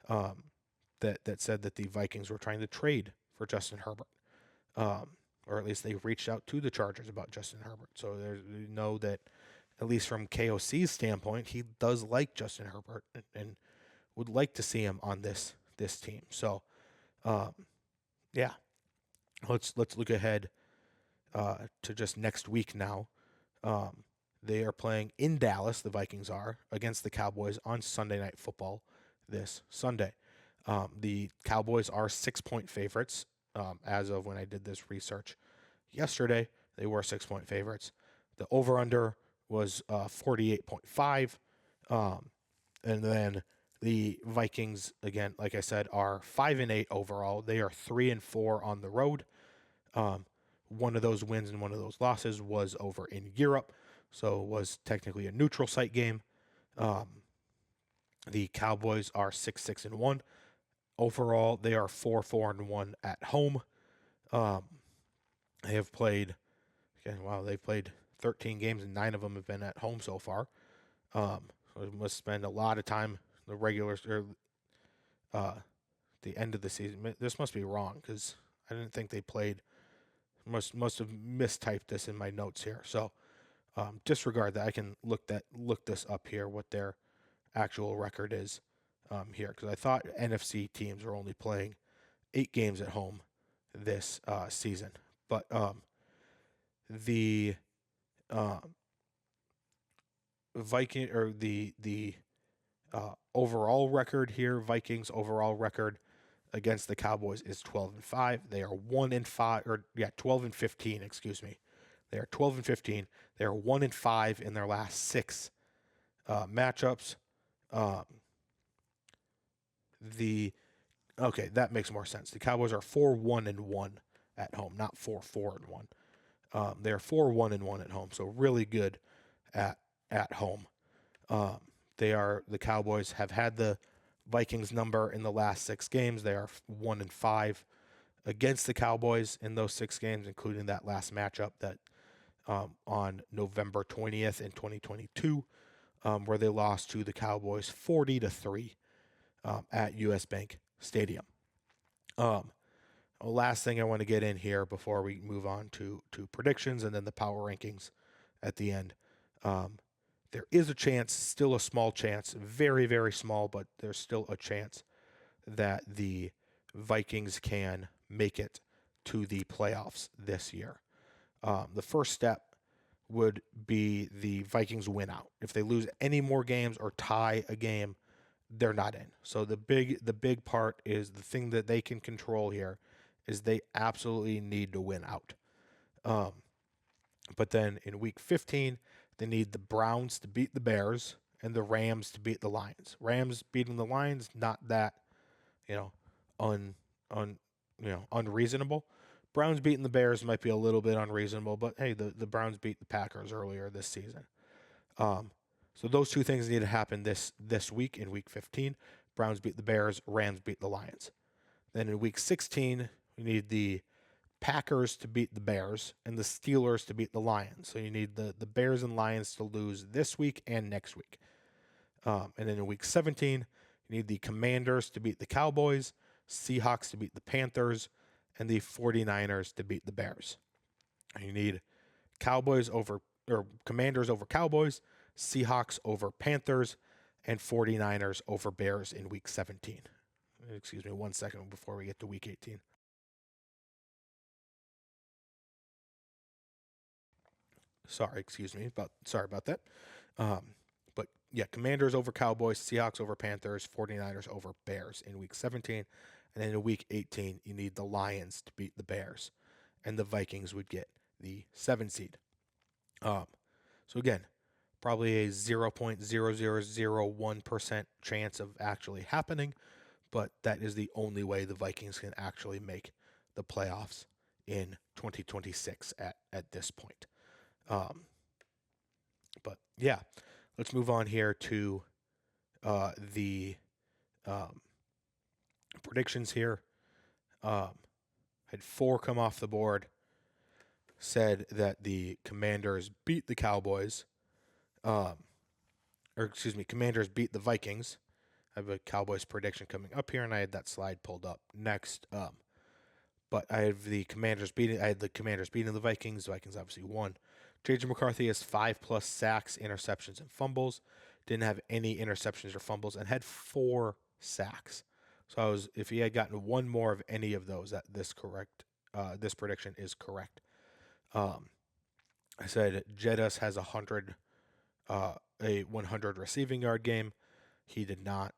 that said that the Vikings were trying to trade for Justin Herbert, or at least they reached out to the Chargers about Justin Herbert. So you know that, at least from KOC's standpoint, he does like Justin Herbert and would like to see him on this team. So, yeah, let's look ahead to just next week now. They are playing in Dallas, the Vikings are, against the Cowboys on Sunday Night Football this Sunday. The Cowboys are 6-point favorites. As of when I did this research yesterday, they were 6-point favorites. The over-under was 48.5. And then the Vikings, again, like I said, are 5-8 overall. They are 3-4 on the road. One of those wins and one of those losses was over in Europe, so it was technically a neutral site game. The Cowboys are 6-1 overall. They are 4-1 at home. They have played, they've played 13 games and 9 of them have been at home so far. So they must spend a lot of time the regular or the end of the season. This must be wrong because I didn't think they played. Must have mistyped this in my notes here. So disregard that. I can look this up here, what their actual record is here, because I thought NFC teams were only playing 8 games at home this season. But the Viking, or the overall record here, Vikings overall record against the Cowboys is 12-5. They are 12-15. Excuse me. They are 12-15. They are 1-5 in their last 6 matchups. That makes more sense. The Cowboys are 4-1-1 at home, not 4-4-1. They are 4-1-1 at home, so really good at home. The Cowboys have had the Vikings number in the last 6 games. They are 1-5 against the Cowboys in those 6 games, including that last matchup that on November 20th in 2022, where they lost to the Cowboys 40-3 at US Bank Stadium. Last thing I want to get in here before we move on to predictions and then the power rankings at the end. There is a chance, still a small chance, very, very small, but there's still a chance that the Vikings can make it to the playoffs this year. The first step would be the Vikings win out. If they lose any more games or tie a game, they're not in. So the big part is the thing that they can control here is they absolutely need to win out. But then in week 15, they need the Browns to beat the Bears and the Rams to beat the Lions. Rams beating the Lions, not that, unreasonable. Browns beating the Bears might be a little bit unreasonable, but hey, the Browns beat the Packers earlier this season. So those two things need to happen this week in week 15. Browns beat the Bears, Rams beat the Lions. Then in week 16, we need the Packers to beat the Bears and the Steelers to beat the Lions. So you need the Bears and Lions to lose this week and next week. And then in week 17, you need the Commanders to beat the Cowboys, Seahawks to beat the Panthers, and the 49ers to beat the Bears. And you need Commanders over Cowboys, Seahawks over Panthers, and 49ers over Bears in week 17. Excuse me 1 second before we get to week 18. Sorry about that. But yeah, Commanders over Cowboys, Seahawks over Panthers, 49ers over Bears in week 17. And then in week 18, you need the Lions to beat the Bears. And the Vikings would get the 7 seed. So again, probably a 0.0001% chance of actually happening, but that is the only way the Vikings can actually make the playoffs in 2026 at this point. But yeah, let's move on here to the predictions here. Had 4 come off the board. Said that the Commanders beat the Cowboys. Commanders beat the Vikings. I have a Cowboys prediction coming up here, and I had that slide pulled up next. But I have the Commanders beating. I had the Commanders beating the Vikings. The Vikings obviously won. JJ McCarthy has 5+ sacks, interceptions, and fumbles. Didn't have any interceptions or fumbles, and had 4 sacks. So if he had gotten one more of any of those, this prediction is correct. I said Jettis has a 100 receiving yard game. He did not.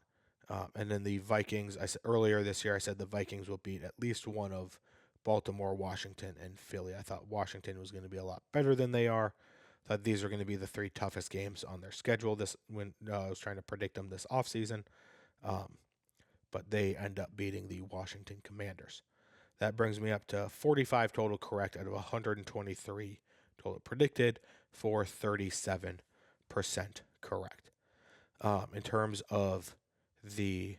And then the Vikings, I said earlier this year, I said the Vikings will beat at least one of Baltimore, Washington, and Philly. I thought Washington was going to be a lot better than they are. I thought these are going to be the 3 toughest games on their schedule when I was trying to predict them this offseason. But they end up beating the Washington Commanders. That brings me up to 45 total correct out of 123 total predicted for 37% correct. In terms of the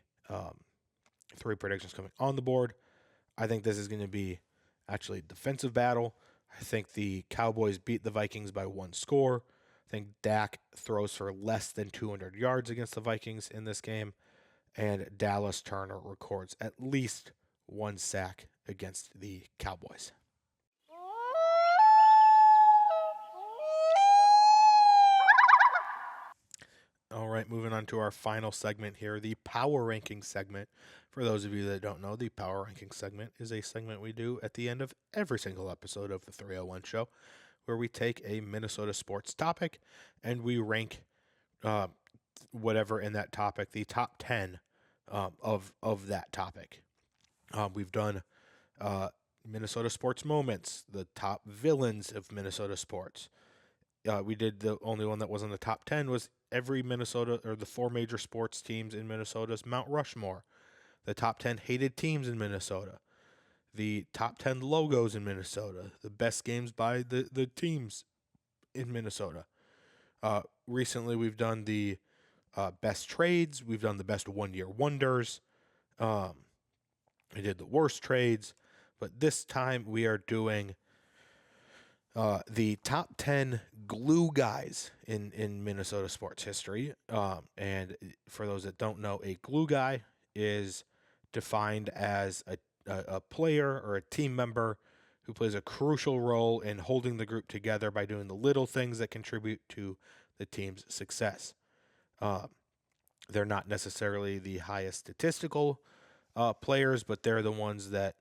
3 predictions coming on the board, I think this is going to be actually a defensive battle. I think the Cowboys beat the Vikings by 1 score. I think Dak throws for less than 200 yards against the Vikings in this game. And Dallas Turner records at least 1 sack against the Cowboys. All right, moving on to our final segment here, the Power Ranking segment. For those of you that don't know, the Power Ranking segment is a segment we do at the end of every single episode of the 301 show, where we take a Minnesota sports topic and we rank whatever in that topic, the top 10 of that topic. We've done Minnesota sports moments, the top villains of Minnesota sports. We did the only one that was in the top 10 was every Minnesota or the 4 major sports teams in Minnesota's Mount Rushmore, the top 10 hated teams in Minnesota, the top 10 logos in Minnesota, the best games by the teams in Minnesota. Recently, we've done the best trades. We've done the best one-year wonders. We did the worst trades. But this time we are doing the top 10 glue guys in Minnesota sports history. And for those that don't know, a glue guy is defined as a player or a team member who plays a crucial role in holding the group together by doing the little things that contribute to the team's success. They're not necessarily the highest statistical players, but they're the ones that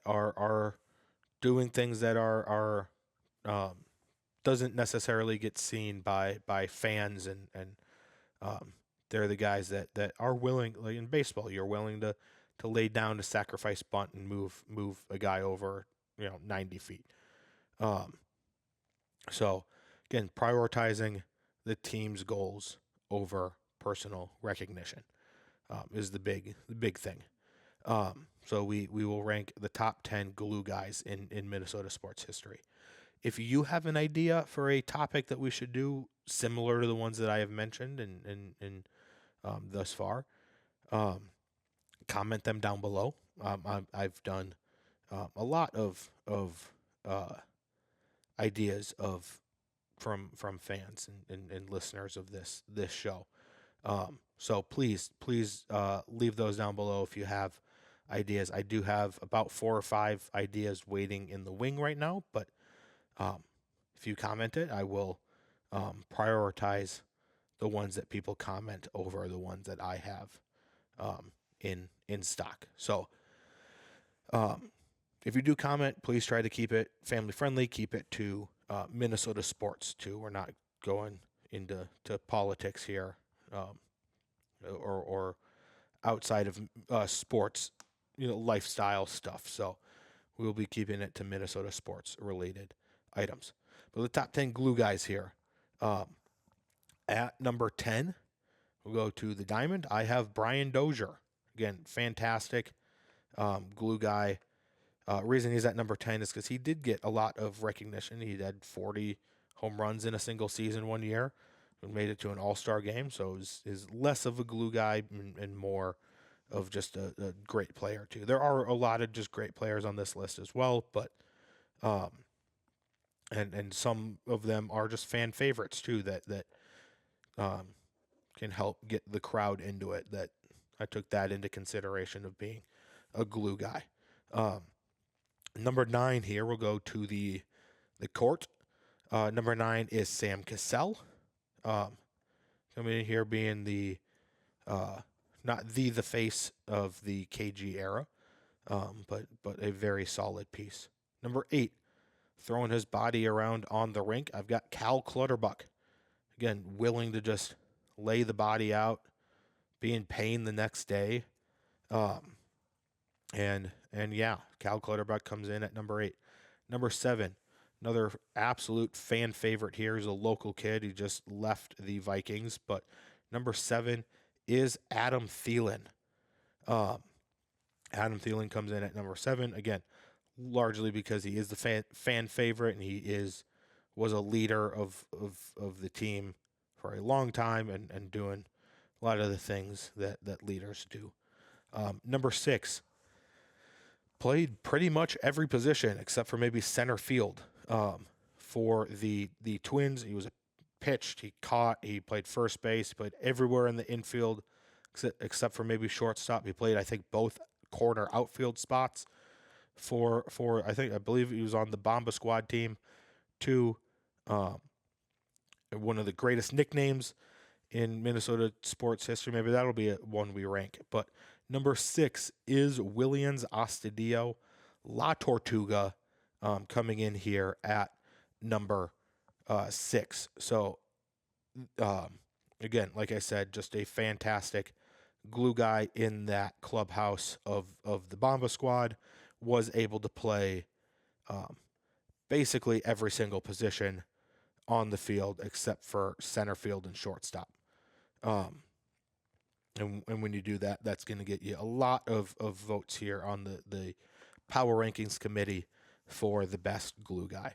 are doing things that are doesn't necessarily get seen by fans, and they're the guys that are willing, like in baseball, you're willing to lay down a sacrifice bunt and move a guy over 90 feet. So again, prioritizing the team's goals over personal recognition is the big thing. So we will rank the top 10 glue guys in Minnesota sports history. If you have an idea for a topic that we should do similar to the ones that I have mentioned and thus far, comment them down below. I've done a lot of ideas from fans and listeners of this show. So please leave those down below if you have ideas. I do have about 4 or 5 ideas waiting in the wing right now, but if you comment it, I will prioritize the ones that people comment over the ones that I have in stock. So if you do comment, please try to keep it family friendly. Keep it to Minnesota sports too. We're not going into politics here, or outside of sports, lifestyle stuff. So we'll be keeping it to Minnesota sports related items. But the top 10 glue guys here. At number 10, we'll go to the Diamond. I have Brian Dozier. Again, fantastic glue guy. Reason he's at number 10 is because he did get a lot of recognition. He had 40 home runs in a single season one year and made it to an all-star game. So is less of a glue guy and more of just a great player too. There are a lot of just great players on this list as well, but and some of them are just fan favorites too that can help get the crowd into it. That I took that into consideration of being a glue guy. Number 9 here, we'll go to the court. Number 9 is Sam Cassell. Coming in here being the not the face of the KG era, but a very solid piece. Number 8, throwing his body around on the rink, I've got Cal Clutterbuck. Again, willing to just lay the body out, be in pain the next day. And yeah, Cal Clutterbuck comes in at number 8. Number 7, another absolute fan favorite here. He's a local kid. He just left the Vikings. But number 7 is Adam Thielen. Adam Thielen comes in at number 7. Again, largely because he is the fan favorite and he was a leader of the team for a long time and doing a lot of the things that leaders do. Number 6, played pretty much every position except for maybe center field. For the Twins, he was pitched, he caught, he played first base, he played everywhere in the infield except for maybe shortstop. He played, I think, both corner outfield spots for I believe he was on the Bomba Squad team too. One of the greatest nicknames in Minnesota sports history. Maybe that'll be one we rank. But number 6 is Willians Astudillo La Tortuga, coming in here at number 6. So, again, like I said, just a fantastic glue guy in that clubhouse of the Bomba Squad. Was able to play basically every single position on the field except for center field and shortstop. And when you do that, that's going to get you a lot of votes here on the Power Rankings Committee for the best glue guy.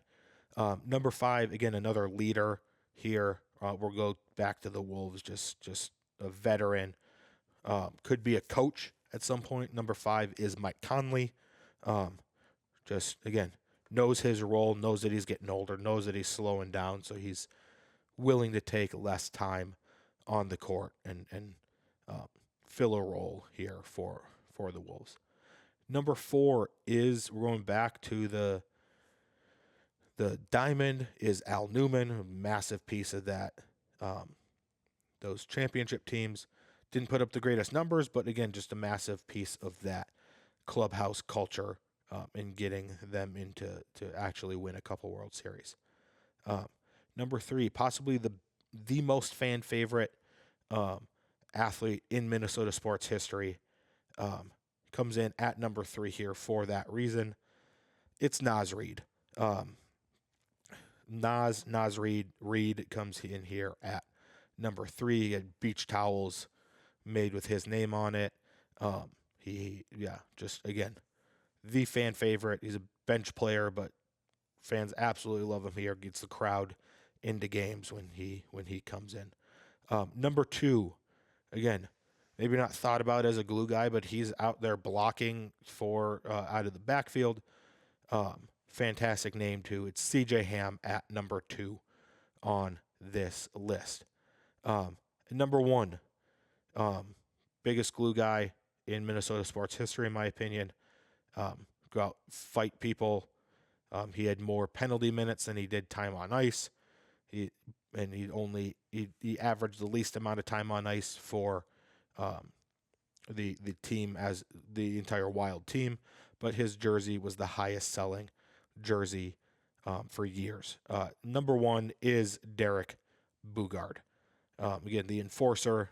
Number 5, again, another leader here. We'll go back to the Wolves, just a veteran. Could be a coach at some point. Number 5 is Mike Conley. Just, again, knows his role, knows that he's getting older, knows that he's slowing down, so he's willing to take less time on the court and fill a role here for the Wolves. Number 4 is, we're going back to the Diamond, is Al Newman, a massive piece of that. Those championship teams didn't put up the greatest numbers, but again, just a massive piece of that clubhouse culture in getting them into to actually win a couple World Series. Number 3, possibly the most fan favorite athlete in Minnesota sports history, comes in at number 3 here for that reason. It's Naz Reid. Naz Reid comes in here at number 3. He had beach towels made with his name on it. Just again, the fan favorite. He's a bench player, but fans absolutely love him here. Gets the crowd into games when he comes in. Number 2, again, maybe not thought about as a glue guy, but he's out there blocking for out of the backfield. Fantastic name too. It's CJ Ham at number 2 on this list. Number 1, Biggest glue guy in Minnesota sports history, in my opinion. Go out, fight people. He had more penalty minutes than he did time on ice. He averaged the least amount of time on ice for the team as the entire Wild team, but his jersey was the highest selling jersey for years. Number one is Derek Boogaard. Again, the enforcer,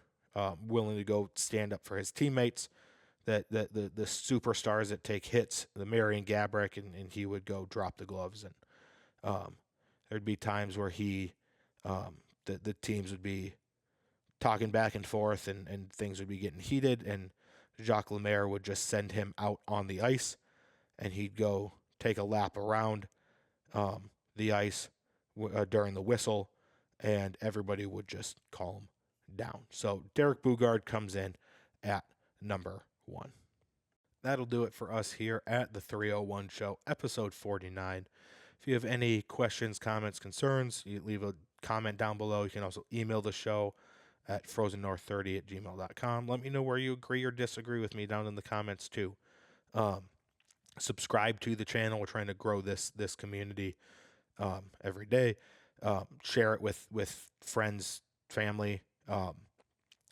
willing to go stand up for his teammates, that the superstars that take hits, the Marion Gaborik, and he would go drop the gloves. And there'd be times where the teams would be talking back and forth, and things would be getting heated, and Jacques Lemaire would just send him out on the ice, and he'd go take a lap around the ice during the whistle, and everybody would just calm down. So Derek Boogaard comes in at number 1. That'll do it for us here at the 301 Show, episode 49. If you have any questions, comments, concerns, you leave a comment down below. You can also email the show at frozennorth30@gmail.com. Let me know where you agree or disagree with me down in the comments too. Subscribe to the channel. We're trying to grow this community every day. Share it with friends, family.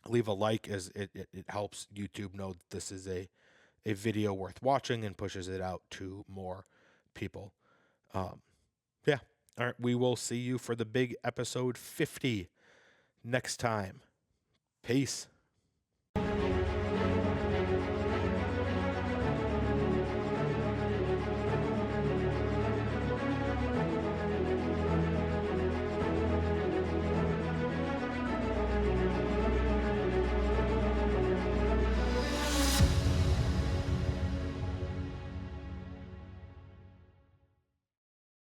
Leave a like, as it helps YouTube know that this is a video worth watching and pushes it out to more people. Yeah. All right. We will see you for the big episode 50 next time. Peace.